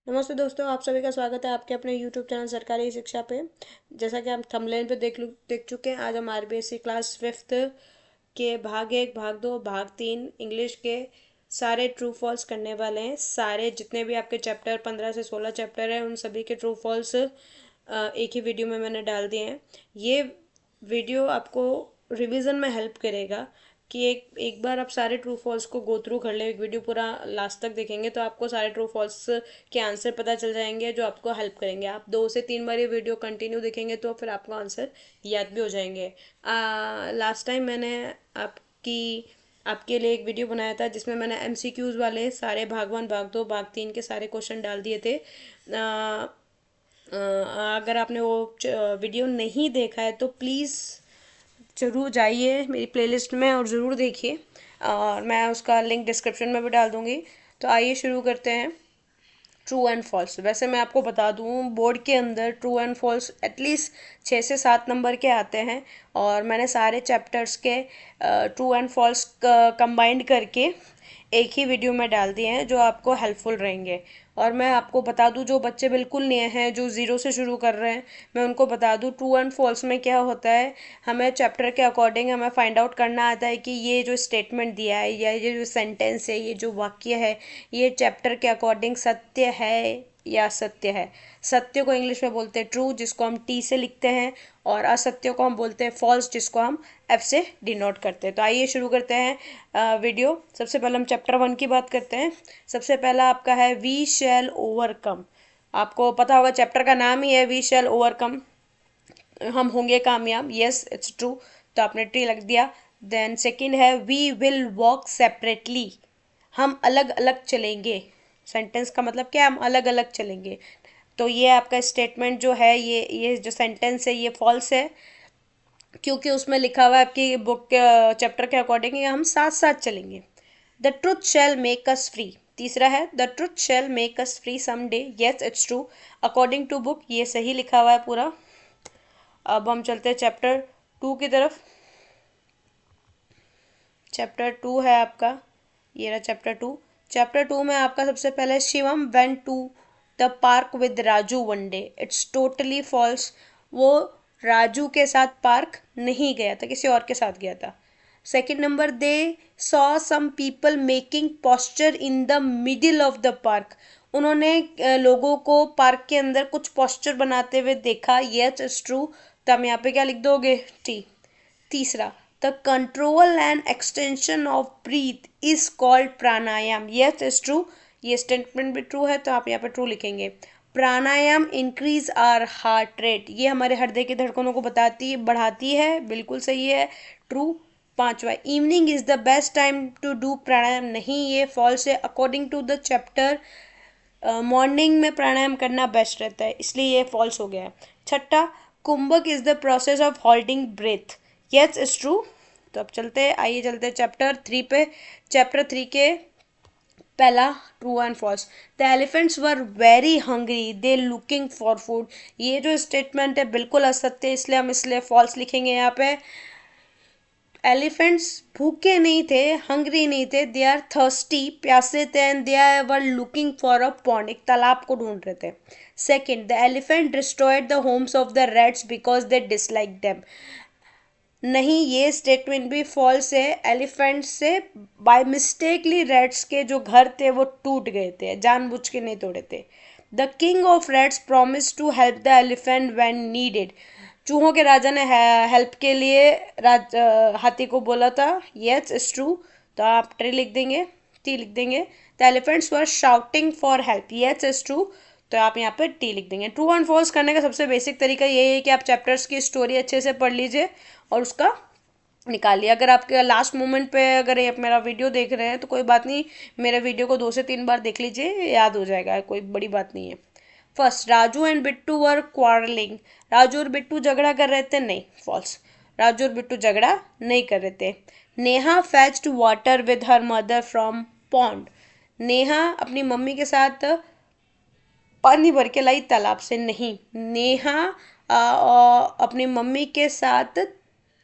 नमस्ते दोस्तों, आप सभी का स्वागत है आपके अपने YouTube चैनल सरकारी शिक्षा पे। जैसा कि आप थंबनेल पे देख चुके हैं, आज हम आरबीएसई क्लास 5th के भाग 1, भाग 2, भाग 3 इंग्लिश के सारे ट्रू फॉल्स करने वाले हैं। सारे जितने भी आपके चैप्टर 15 से 16 चैप्टर हैं, उन सभी के ट्रू फॉल्स एक ही वीडियो में मैंने डाल दिए हैं। ये वीडियो आपको रिवीजन में हेल्प करेगा कि एक एक बार आप सारे ट्रू फॉल्स को गो थ्रू कर ले। एक वीडियो पूरा लास्ट तक देखेंगे तो आपको सारे ट्रू फॉल्स के आंसर पता चल जाएंगे, जो आपको हेल्प करेंगे। आप 2 से 3 बार ये वीडियो कंटिन्यू देखेंगे तो फिर आपको आंसर याद भी हो जाएंगे। लास्ट टाइम मैंने आपके लिए एक वीडियो बनाया था जिसमें मैंने एमसीक्यूज वाले सारे भाग 1, भाग 2, भाग 3 के सारे क्वेश्चन डाल दिए थे। अगर आपने वो वीडियो नहीं देखा है तो प्लीज़ ज़रूर जाइए मेरी प्लेलिस्ट में और ज़रूर देखिए, और मैं उसका लिंक डिस्क्रिप्शन में भी डाल दूँगी। तो आइए शुरू करते हैं। ट्रू एंड फॉल्स, वैसे मैं आपको बता दूँ, बोर्ड के अंदर ट्रू एंड फॉल्स एटलीस्ट 6 से 7 नंबर के आते हैं, और मैंने सारे चैप्टर्स के ट्रू एंड फॉल्स कंबाइंड करके एक ही वीडियो में डाल दिए हैं जो आपको हेल्पफुल रहेंगे। और मैं आपको बता दूं, जो बच्चे बिल्कुल नए हैं, जो ज़ीरो से शुरू कर रहे हैं, मैं उनको बता दूं ट्रू एंड फॉल्स में क्या होता है। हमें चैप्टर के अकॉर्डिंग हमें फाइंड आउट करना आता है कि ये जो स्टेटमेंट दिया है या ये जो सेंटेंस है, ये जो वाक्य है, ये चैप्टर के अकॉर्डिंग सत्य है या असत्य है। सत्य को इंग्लिश में बोलते हैं ट्रू, जिसको हम टी से लिखते हैं, और असत्य को हम बोलते हैं फॉल्स, जिसको हम एफ से डिनोट करते हैं। तो आइए शुरू करते हैं वीडियो। सबसे पहले हम चैप्टर 1 की बात करते हैं। सबसे पहला आपका है वी शैल ओवरकम। आपको पता होगा चैप्टर का नाम ही है वी शैल ओवरकम, हम होंगे कामयाब। यस, इट्स ट्रू, तो आपने ट्री लग दिया। देन सेकंड है वी विल वॉक सेपरेटली, हम अलग अलग चलेंगे। सेंटेंस का मतलब क्या है, हम अलग अलग चलेंगे। तो ये आपका स्टेटमेंट जो है, ये जो सेंटेंस है, ये फॉल्स है, क्योंकि उसमें लिखा हुआ है आपकी बुक के चैप्टर के अकॉर्डिंग हम साथ साथ चलेंगे। The truth shall make us free. तीसरा है the truth shall make us free some day. Yes, it's true, according to book ये सही लिखा हुआ है पूरा। अब हम चलते हैं चैप्टर 2 की तरफ। चैप्टर 2 है आपका, ये रहा चैप्टर 2। चैप्टर 2 में आपका सबसे पहले Shivam went to the park with Raju one day. It's totally false. वो राजू के साथ पार्क नहीं गया था, किसी और के साथ गया था। Second number, they saw some people making posture in the middle of the park. उन्होंने लोगों को पार्क के अंदर कुछ पोस्चर बनाते हुए देखा। यस, इट्स ट्रू, तो हम यहाँ पे क्या लिख दोगे, टी। तीसरा, the control and extension of breath is called pranayama. Yes, is true, ये स्टेटमेंट भी ट्रू है, तो आप यहाँ पे ट्रू लिखेंगे। प्राणायाम इंक्रीज आवर हार्ट रेट, ये हमारे हृदय की धड़कनों को बढ़ाती है, बिल्कुल सही है, ट्रू। पांचवा, evening is the best time to do pranayama, नहीं, ये फॉल्स है। According to the chapter morning में प्राणायाम करना बेस्ट रहता है, इसलिए ये फॉल्स हो गया है। छठा, kumbhaka is the process of holding breath. Yes, is true, तो अब चलते हैं, आइए चलते हैं चैप्टर 3 पे। चैप्टर 3 के पहला true and false, the elephants were very hungry they looking for food. ये जो स्टेटमेंट है बिल्कुल असत्य है, इसलिए हम इसलिए फॉल्स लिखेंगे यहाँ पे। एलिफेंट्स भूखे नहीं थे, हंग्री नहीं थे, दे आर थर्स्टी, प्यासे थे, and they were looking for a pond, एक तालाब को ढूंढ रहे थे। Second, the elephant destroyed the homes of the Reds because they dislike them. नहीं, ये स्टेटमेंट भी फॉल्स है। एलिफेंट से बाय मिस्टेकली रेड्स के जो घर थे वो टूट गए थे, जानबूझ के नहीं तोड़े थे। The king of rats promise to help the elephant when needed. चूहों के राजा ने हेल्प के लिए हाथी को बोला था। यस, इट्स ट्रू, तो आप ट्री लिख देंगे, टी लिख देंगे। The elephants were shouting for help. Yes, it's true, तो आप यहाँ पे टी लिख देंगे। ट्रू एंड फॉल्स करने का सबसे बेसिक तरीका यही है कि आप चैप्टर्स की स्टोरी अच्छे से पढ़ लीजिए और उसका निकालिए। अगर आपके लास्ट मोमेंट पे अगर आप मेरा वीडियो देख रहे हैं तो कोई बात नहीं, मेरे वीडियो को 2 से 3 बार देख लीजिए, याद हो जाएगा, कोई बड़ी बात नहीं है। First, Raju and Bittu were quarrelling. Raju और बिट्टू झगड़ा कर रहे थे, नहीं, फॉल्स, राजू और बिट्टू झगड़ा नहीं कर रहे थे। Neha fetched water with her mother from pond. Neha अपनी मम्मी के साथ पानी भर के लाई, तालाब से नहीं। नेहा अपनी मम्मी के साथ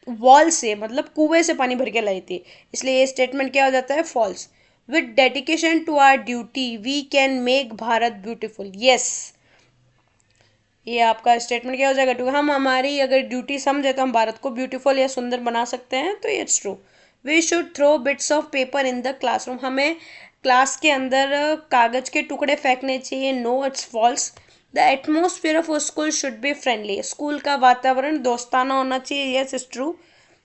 वॉल से, मतलब कुएं से पानी भर के लाई थी, इसलिए ये स्टेटमेंट क्या हो जाता है, false. With dedication to our duty we can make Bharat beautiful. Yes, ये आपका स्टेटमेंट क्या हो जाएगा? टू, हम हमारी अगर ड्यूटी समझे तो हम भारत को ब्यूटीफुल या सुंदर बना सकते हैं, तो it's true. We should throw bits of paper in the classroom, हमें क्लास के अंदर कागज के टुकड़े फेंकने चाहिए। No, it's false. The atmosphere of school should be friendly, school का वातावरण दोस्ताना होना चाहिए। Yes, it's true.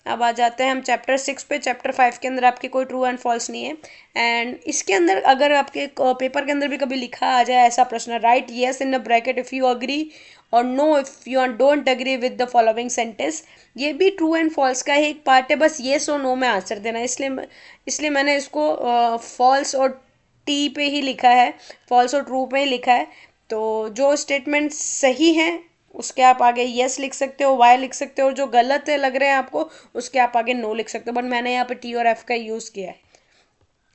अब आ जाते हैं हम चैप्टर 6 पे। चैप्टर 5 के अंदर आपके कोई ट्रू एंड फॉल्स नहीं है। एंड इसके अंदर अगर आपके पेपर के अंदर भी कभी लिखा आ जाए ऐसा प्रश्न, right yes in the bracket if you agree और no if you don't agree with the following sentence, ये भी ट्रू एंड फॉल्स का ही एक पार्ट है। बस येस और नो में आंसर देना, इसलिए मैंने इसको फॉल्स और टी पे ही लिखा है, फॉल्स और ट्रू पे ही लिखा है। तो जो स्टेटमेंट सही हैं उसके आप आगे यस लिख सकते हो, वाई लिख सकते हो, और जो गलत है लग रहे हैं आपको उसके आप आगे नो लिख सकते हो, बट मैंने यहाँ पे टी और एफ का यूज़ किया है।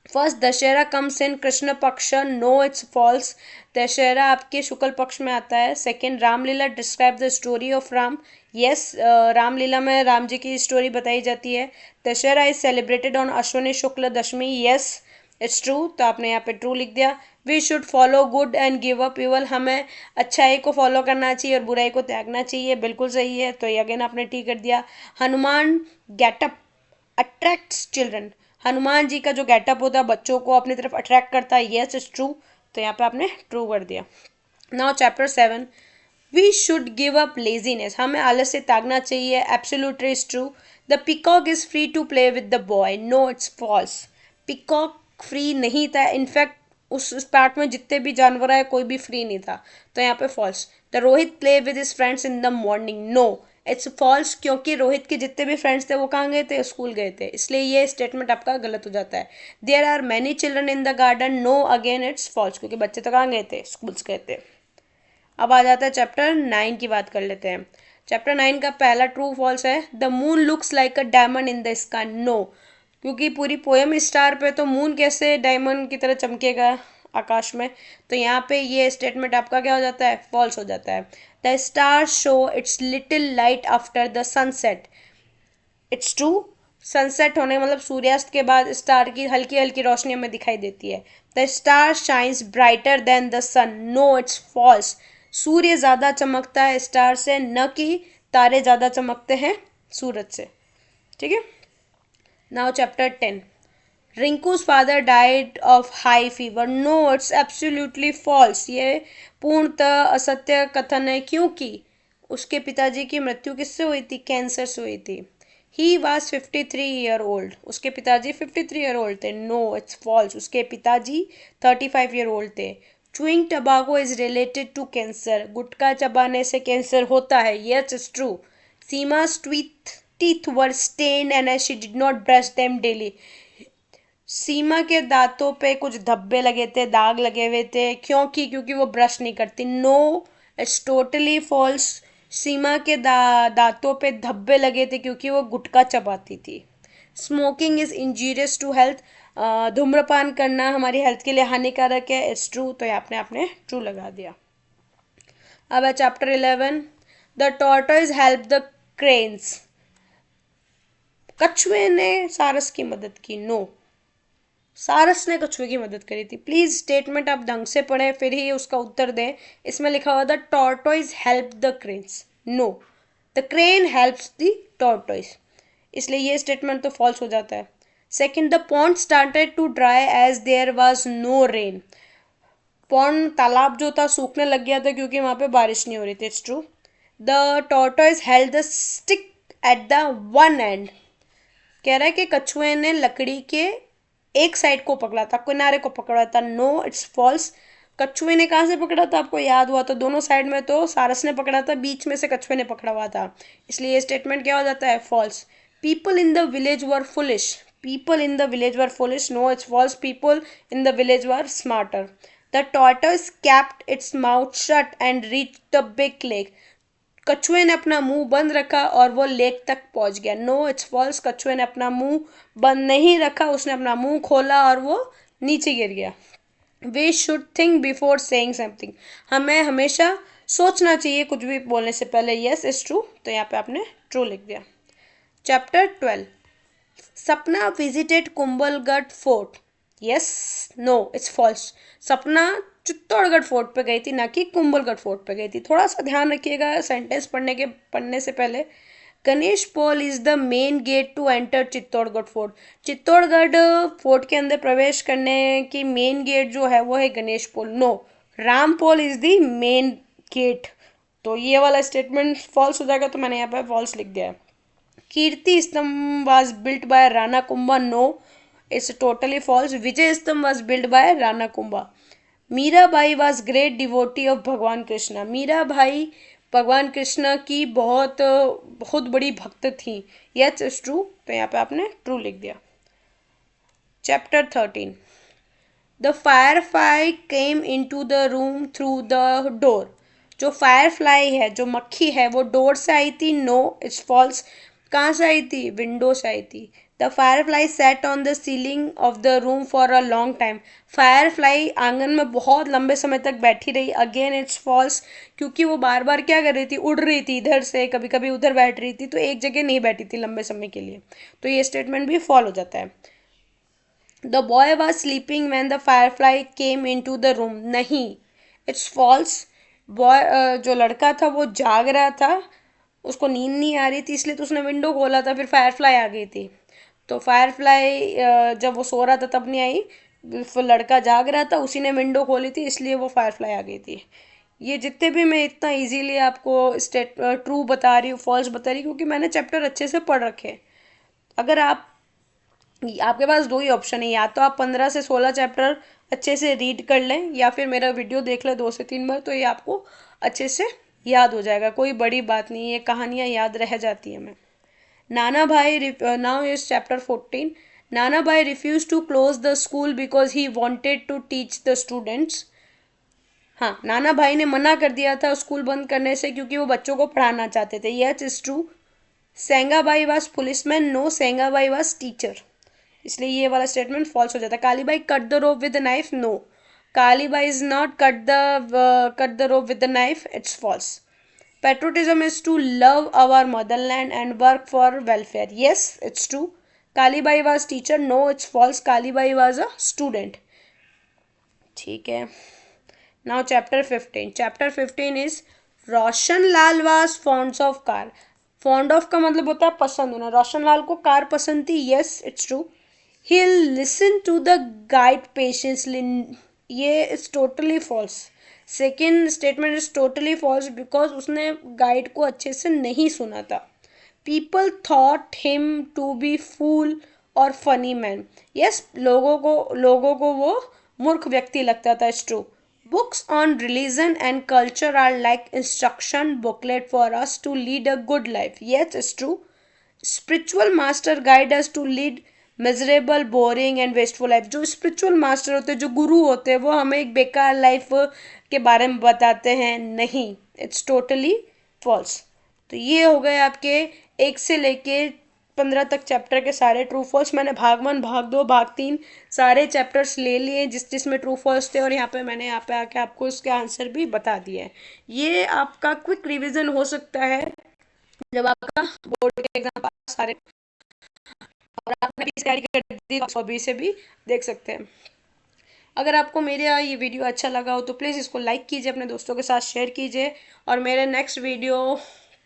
First, Dussehra comes in Krishna पक्ष, नो, इट्स फॉल्स। दशहरा आपके शुक्ल पक्ष में आता है। Second, Ramlila describe the story of Ram, yes, Ramlila में राम जी की स्टोरी बताई जाती है। Dussehra is celebrated on Ashwini Shukla Dashami, yes, it's true, तो आपने यहाँ पे ट्रू लिख दिया। We should follow good and give up evil, हमें अच्छाई को फॉलो करना चाहिए और बुराई को त्यागना चाहिए, बिल्कुल सही है, तो ये अगेन आपने ठीक कर दिया। Hanuman getup attracts children, Hanuman ji का जो गेटअप होता है बच्चों को अपनी तरफ अट्रैक्ट करता है, यस इट्स ट्रू, तो यहाँ पे आपने ट्रू कर दिया। Now chapter 7, we should give up laziness, हमें आलस से त्यागना चाहिए, absolutely is true. The peacock is free to play with the boy, no it's false. Peacock free नहीं था, इनफैक्ट उस पार्ट में जितने भी जानवर है कोई भी फ्री नहीं था, तो यहाँ पे false. The Rohit play with his friends in the morning, no it's false, क्योंकि रोहित के जितने भी फ्रेंड्स थे वो कहाँ गए थे? स्कूल गए थे, इसलिए ये स्टेटमेंट आपका गलत हो जाता है। There are many children in the garden, no, again it's false, क्योंकि बच्चे तो कहाँ गए थे? स्कूल्स गए थे। अब आ जाता है चैप्टर 9 की बात कर लेते हैं। चैप्टर 9 का पहला ट्रू फॉल्स है, the moon looks like a diamond in the sky, no, क्योंकि पूरी पोएम स्टार पे तो मून कैसे डायमंड की तरह चमकेगा आकाश में, तो यहाँ पे ये स्टेटमेंट आपका क्या हो जाता है? फॉल्स हो जाता है। The star show it's little light after the sunset, it's true, sunset होने मतलब सूर्यास्त के बाद स्टार की हल्की हल्की रोशनी हमें दिखाई देती है। The star shines brighter than the sun, no it's false, सूर्य ज़्यादा चमकता है स्टार से, न कि तारे ज़्यादा चमकते हैं सूरज से, ठीक है। Now chapter 10, Rinku's father died of high fever, no it's absolutely false, ये पूर्णतः असत्य कथन है, क्योंकि उसके पिताजी की मृत्यु किससे हुई थी? कैंसर से हुई थी। ही वॉज 53 ईयर ओल्ड, उसके पिताजी 53 ईयर ओल्ड थे, नो इट्स फॉल्स, उसके पिताजी 35 ईयर ओल्ड थे। Chewing tobacco is related to cancer, gutkha चबाने से कैंसर होता है, yes it's true. Seema's teeth were stained and as she did not brush them daily, सीमा के दांतों पे कुछ धब्बे लगे थे, दाग लगे हुए थे, क्योंकि वो ब्रश नहीं करती, नो इट्स टोटली फॉल्स। सीमा के दांतों पे धब्बे लगे थे क्योंकि वो गुटखा चबाती थी। Smoking is injurious to health, धूम्रपान करना हमारी हेल्थ के लिए हानिकारक है, इट्स ट्रू, तो आपने आपने ट्रू लगा दिया। अब है chapter 11, the tortoise help the cranes, कछुए ने सारस की मदद की, नो, सारस ने कछुए की मदद करी थी। प्लीज स्टेटमेंट आप ढंग से पढ़ें फिर ही उसका उत्तर दें। इसमें लिखा हुआ the tortoise help the cranes, no, the crane helps the tortoise, इसलिए ये स्टेटमेंट तो फॉल्स हो जाता है। Second, the pond started to dry as there was no rain, pond तालाब जो था सूखने लग गया था क्योंकि वहां पे बारिश नहीं हो रही थी, it's true. The tortoise held the stick at the one and, कह रहा है कि कछुए ने लकड़ी के एक साइड को पकड़ा था, किनारे को पकड़ा था, नो इट्स फॉल्स। कछुए ने कहाँ से पकड़ा था? आपको याद हुआ तो दोनों साइड में तो सारस ने पकड़ा था, बीच में से कछुए ने पकड़ा हुआ था, इसलिए ये स्टेटमेंट क्या हो जाता है? False. People in the village were foolish, people in the village were foolish, no it's false, people in the village were smarter. The tortoise kept its mouth shut and reach the big lake, कछुए ने अपना मुंह बंद रखा और वो lake तक पहुंच गया, नो इट्स फॉल्स, कछुए ने अपना मुंह बंद नहीं रखा, उसने अपना मुंह खोला और वो नीचे गिर गया। We should think before saying something, हमें हमेशा सोचना चाहिए कुछ भी बोलने से पहले, यस इज ट्रू, तो यहाँ पे आपने ट्रू लिख दिया। Chapter 12, Sapna visited Kumbhalgarh fort, yes, no, it's false. Sapna Chittorgarh fort पे गई थी, ना कि कुंभलगढ़ फोर्ट पे गई थी। थोड़ा सा ध्यान रखिएगा सेंटेंस पढ़ने से पहले। Ganesh Pol is the main gate to enter Chittorgarh fort. Chittorgarh fort के अंदर प्रवेश करने की मेन गेट जो है वो है Ganesh Pol. No, Ram Pol is the main gate. तो ये वाला स्टेटमेंट फॉल्स हो जाएगा, तो मैंने यहाँ पे फॉल्स लिख दिया है। Kirti Stambh was built by Rana Kumbha. No, it's totally false. Vijay Stambh was built by Rana Kumbha. Mirabai was great devotee of Bhagwan Krishna. Mirabai भगवान कृष्ण की बहुत बहुत बड़ी भक्त थी। यस इज ट्रू, तो यहाँ पे आपने ट्रू लिख दिया। Chapter 13, the firefly came in to the room through the door. जो फायरफ्लाई है, जो मक्खी है, वो डोर से आई थी। No, it's false. कहाँ से आई थी? विंडो से आई थी। The firefly set on the ceiling of the room for a long time. Firefly आंगन में बहुत लंबे समय तक बैठी रही। अगेन इट्स फॉल्स, क्योंकि वो बार बार क्या कर रही थी? उड़ रही थी, इधर से कभी कभी उधर बैठ रही थी, तो एक जगह नहीं बैठी थी लंबे समय के लिए। तो ये स्टेटमेंट भी फॉल हो जाता है। The boy was sleeping when the firefly came in to the room. नहीं, इट्स फॉल्स। बॉय जो लड़का था वो जाग रहा था, उसको नींद नहीं आ रही थी, इसलिए तो उसने विंडो खोला था, फिर फायरफ्लाई आ गई थी। तो फायरफ्लाई जब वो सो रहा था तब नहीं आई, फिर लड़का जाग रहा था, उसी ने विंडो खोली थी, इसलिए वो फायरफ्लाई आ गई थी। ये जितने भी मैं इतना इजीली आपको ट्रू बता रही हूँ, फॉल्स बता रही हूँ, क्योंकि मैंने चैप्टर अच्छे से पढ़ रखे हैं। अगर आपके पास दो ही ऑप्शन है, या तो आप 15 से 16 चैप्टर अच्छे से रीड कर लें, या फिर मेरा वीडियो देख लें 2 से 3 बार, तो ये आपको अच्छे से याद हो जाएगा। कोई बड़ी बात नहीं है, कहानियाँ याद रह जाती हैं। मैं नाना भाई, now is chapter 14। Nana Bhai refuse to close the school because he wanted to teach the students. हाँ, नाना भाई ने मना कर दिया था स्कूल बंद करने से, क्योंकि वो बच्चों को पढ़ाना चाहते थे। Yes is true. Sengabai was policeman. No, Sengabai was teacher, इसलिए ये वाला स्टेटमेंट फॉल्स हो जाता है। Kalibai cut the rope with the knife. No, Kalibai is not cut the rope with the knife, it's false. Patriotism is to love our motherland and work for welfare. Yes it's true. Kalibai was teacher. No, it's false. Kalibai was a student. ठीक है। Now chapter 15। Chapter 15 is Roshan Lal was fonds of car. Fond of का मतलब होता है पसंद होना। रोशन लाल को car पसंद थी। Yes it's true. He'll listen to the guide patiently. ये is totally false. Second statement is totally false because उसने गाइड को अच्छे से नहीं सुना था। People thought him to be fool और फनी मैन। यस, लोगों को वो मूर्ख व्यक्ति लगता था। It's true. Books on religion and culture are like instruction booklet for us to lead a good life. Yes it's true. Spiritual master guide us to lead miserable, boring and wasteful life. जो spiritual master होते हैं, जो गुरु होते हैं, वो हमें एक बेकार लाइफ के बारे में बताते हैं। नहीं, इट्स टोटली फॉल्स। तो ये हो गए आपके 1 से लेके 15 तक चैप्टर के सारे ट्रू फॉल्स। मैंने भाग 1, भाग 2, भाग 3 सारे चैप्टर्स ले लिए जिसमें ट्रू फॉल्स थे, और मैंने यहाँ पे आके आपको इसके आंसर भी बता दिए हैं। ये आपका क्विक रिविजन हो सकता है जब आपका बोर्ड के एग्जाम पास सारे, और आपने भी तैयारी कर दी तो अभी से भी देख सकते हैं। अगर आपको मेरा ये वीडियो अच्छा लगा हो तो प्लीज़ इसको लाइक कीजिए, अपने दोस्तों के साथ शेयर कीजिए, और मेरे नेक्स्ट वीडियो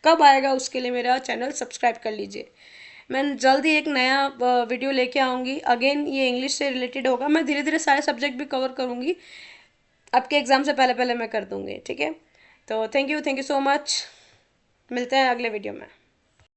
कब आएगा उसके लिए मेरा चैनल सब्सक्राइब कर लीजिए। मैं जल्दी एक नया वीडियो लेके आऊँगी। अगेन ये इंग्लिश से रिलेटेड होगा। मैं धीरे धीरे सारे सब्जेक्ट भी कवर करूँगी, आपके एग्ज़ाम से पहले पहले मैं कर दूँगी। ठीक है, तो थैंक यू सो मच। मिलते हैं अगले वीडियो में।